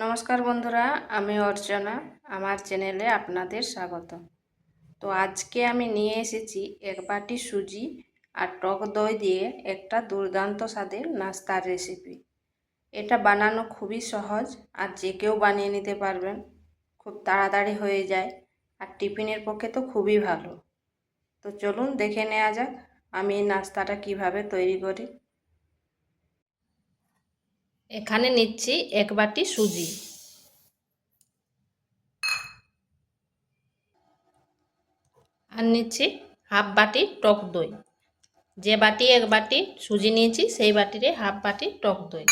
নমস্কার বন্ধুরা, আমি অর্চনা। আমার চ্যানেলে আপনাদের স্বাগত। তো আজকে আমি নিয়ে এসেছি এক বাটি সুজি আর টক দই দিয়ে একটা দুর্দান্ত স্বাদের নাস্তার রেসিপি। এটা বানানো খুবই সহজ আর যে কেউ বানিয়ে নিতে পারবেন। খুব তাড়াতাড়ি হয়ে যায় আর টিফিনের পক্ষে তো খুবই ভালো। তো চলুন দেখে নেওয়া যাক আমি এই নাস্তাটা কিভাবে তৈরি করি। এখানে নিচ্ছি এক বাটি সুজি আর নিচ্ছি হাফ বাটি টক দই। যে বাটি এক বাটি সুজি নিয়েছি সেই বাটিরে হাফ বাটি টক দই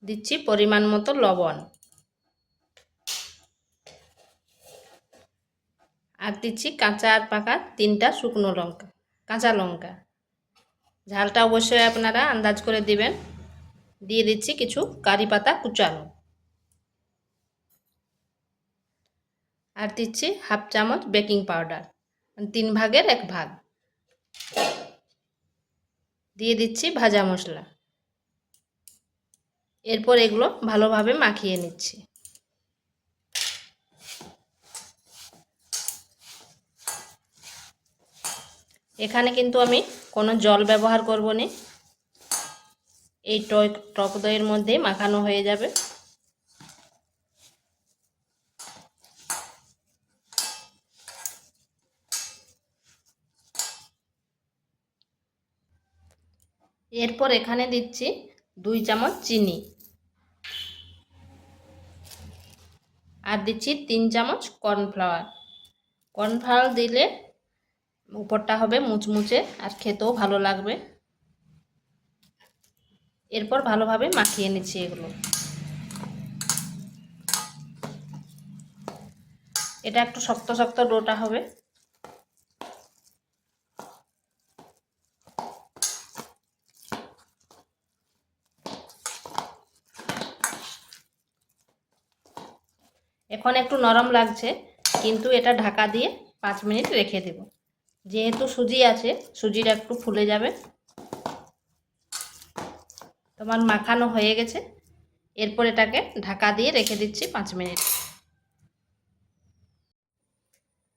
দিচ্ছি। পরিমাণ মতো লবণ আর দিচ্ছি কাঁচা আর পাকা 3টা শুকনো লঙ্কা, কাঁচা লঙ্কা। ঝালটা অবশ্যই আপনারা আন্দাজ করে দিবেন। দিয়ে দিচ্ছি কিছু কারি পাতা কুচানো আর দিচ্ছি হাফ চামচ বেকিং পাউডার, 3 ভাগের 1 ভাগ। দিয়ে দিচ্ছি ভাজা মশলা। এরপর এগুলো ভালোভাবে মাখিয়ে নিচ্ছি। এখানে কিন্তু আমি কোনো জল ব্যবহার করব না, এই টক দইয়ের মধ্যে মাখানো হয়ে যাবে। এরপর এখানে দিচ্ছি 2 চামচ চিনি আর দিচ্ছি 3 চামচ কর্নফ্লাওয়ার। কর্নফ্লাওয়ার দিলে উপরটা হবে মুচমুচে আর খেতেও ভালো লাগবে। এরপর ভালোভাবে মাখিয়ে নিচ্ছি এগুলো। এটা একটু শক্ত শক্ত ডোটা হবে। এখন একটু নরম লাগছে, কিন্তু এটা ঢাকা দিয়ে 5 মিনিট রেখে দেব। যেহেতু সুজি আছে, সুজিটা একটু ফুলে যাবে। তোমার মাখানো হয়ে গেছে। এরপর এটাকে ঢাকা দিয়ে রেখে দিচ্ছি 5 মিনিট।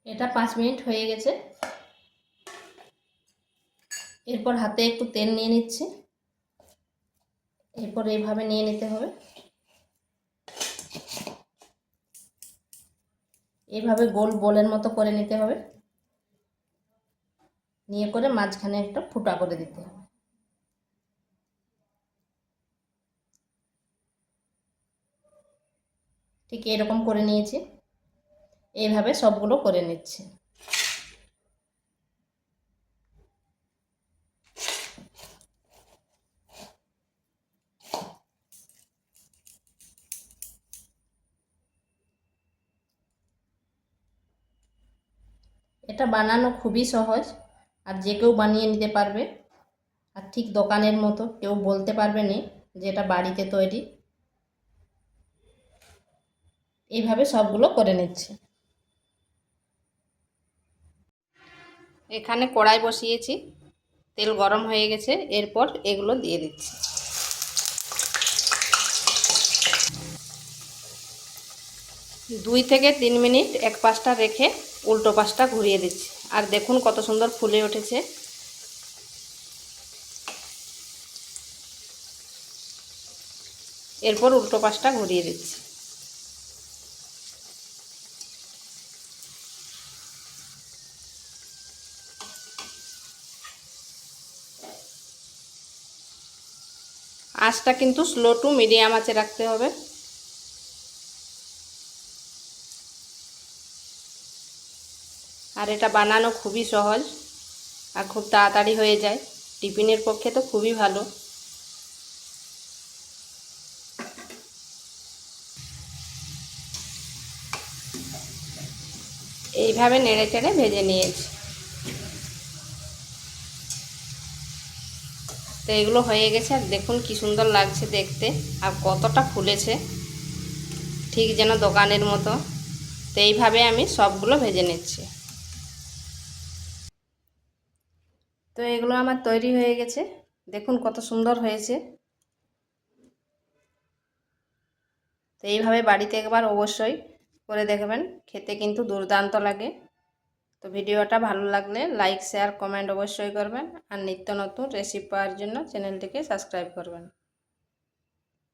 এটা 5 মিনিট হয়ে গেছে। এরপর হাতে একটু তেল নিয়ে নিচ্ছি। এরপর এইভাবে নিয়ে নিতে হবে। এইভাবে গোল বলের মতো করে নিতে হবে। নিয়ে করে মাঝখানে একটা ফুটা করে দিতে হবে। ঠিক এরকম করে নিয়েছি। এইভাবে সবগুলো করে নিচ্ছি। এটা বানানো খুবই সহজ আর যে কেউ বানিয়ে নিতে পারবে। আর ঠিক দোকানের মতো কেউ বলতে পারবে না যে এটা বাড়িতে তৈরি। এইভাবে সবগুলো করে নিচ্ছি। এখানে কড়াই বসিয়েছি, তেল গরম হয়ে গেছে। এরপর এগুলো দিয়ে দিচ্ছি। দুই থেকে 3 মিনিট এক পাশটা রেখে উল্টো পাশটা ঘুরিয়ে দিচ্ছি। আর দেখুন কত সুন্দর ফুলে উঠেছে। এরপর উল্টো পাশটা ঘুরিয়ে দিচ্ছি। আঁচটা কিন্তু স্লো টু মিডিয়াম আঁচে রাখতে হবে। আর এটা বানানো খুবই সহজ আর খুব তাড়াতাড়ি হয়ে যায়। টিফিনের পক্ষে তো খুবই ভালো। এইভাবে নেড়ে চেড়ে ভেজে নিয়েছি। তো এগুলো হয়ে গেছে। আর দেখুন কি সুন্দর লাগছে দেখতে আর কতটা ফুলেছে, ঠিক যেন দোকানের মতো। তো এইভাবে আমি সবগুলো ভেজে নিচ্ছি। তো এগুলো আমার তৈরি হয়ে গেছে। দেখুন কত সুন্দর হয়েছে। তো এইভাবে বাড়িতে একবার অবশ্যই করে দেখবেন, খেতে কিন্তু দুর্দান্ত লাগে। তো ভিডিওটা ভালো লাগলে লাইক শেয়ার কমেন্ট অবশ্যই করবেন, আর নিত্য নতুন রেসিপি পাওয়ার জন্য চ্যানেলটিকে সাবস্ক্রাইব করবেন।